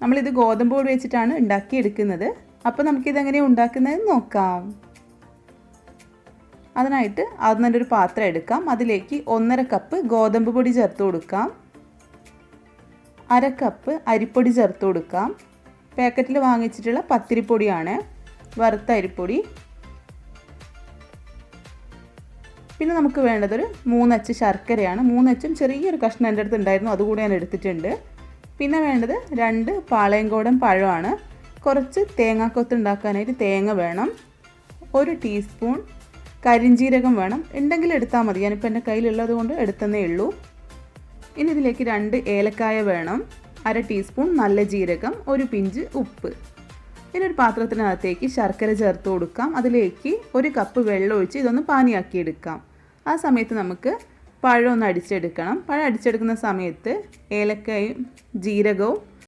നമ്മളിത് ഗോതമ്പ് പൊടി വെച്ചിട്ടാണ് ഉണ്ടാക്കിയെടുക്കുന്നത്. അപ്പോൾ നമുക്കിതെങ്ങനെയാണ് ഉണ്ടാക്കുന്നതെന്ന് നോക്കാം. അതിനായിട്ട് ആദ്യം തന്നെ ഒരു പാത്രം എടുക്കാം. അതിലേക്ക് 1.5 കപ്പ് ഗോതമ്പ് പൊടി ചേർത്ത് കൊടുക്കാം. 1/2 കപ്പ് അരിപ്പൊടി ചേർത്ത് കൊടുക്കാം. പാക്കറ്റിൽ വാങ്ങിച്ചിട്ടുള്ള പത്തിരിപ്പൊടിയാണ്, വറുത്ത അരിപ്പൊടി. പിന്നെ നമുക്ക് വേണ്ടതൊരു 3 അച്ച് ശർക്കരയാണ്. 3 അച്ചും ചെറിയൊരു കഷ്ണം എൻ്റെ അടുത്ത് ഉണ്ടായിരുന്നു, അതുകൂടി ഞാൻ എടുത്തിട്ടുണ്ട്. പിന്നെ വേണ്ടത് 2 പാളയംകോടൻ പഴമാണ്. കുറച്ച് തേങ്ങാക്കൊത്ത് ഉണ്ടാക്കാനായിട്ട് തേങ്ങ വേണം. 1 ടീസ്പൂൺ കരിഞ്ജീരകം വേണം, ഉണ്ടെങ്കിൽ എടുത്താൽ മതി. ഞാനിപ്പോൾ എൻ്റെ കയ്യിലുള്ളത് കൊണ്ട് എടുത്തതേ ഉള്ളൂ. ഇനി ഇതിലേക്ക് 2 ഏലക്കായ വേണം, 1/2 ടീസ്പൂൺ നല്ല ജീരകം, 1 പിഞ്ച് ഉപ്പ്. ഇനി ഒരു പാത്രത്തിനകത്തേക്ക് ശർക്കര ചേർത്ത് കൊടുക്കാം. അതിലേക്ക് 1 കപ്പ് വെള്ളം ഒഴിച്ച് ഇതൊന്ന് പാനിയാക്കിയെടുക്കാം. ആ സമയത്ത് നമുക്ക് പഴം ഒന്ന് അടിച്ചെടുക്കണം. പഴം അടിച്ചെടുക്കുന്ന സമയത്ത് ഏലക്കായും ജീരകവും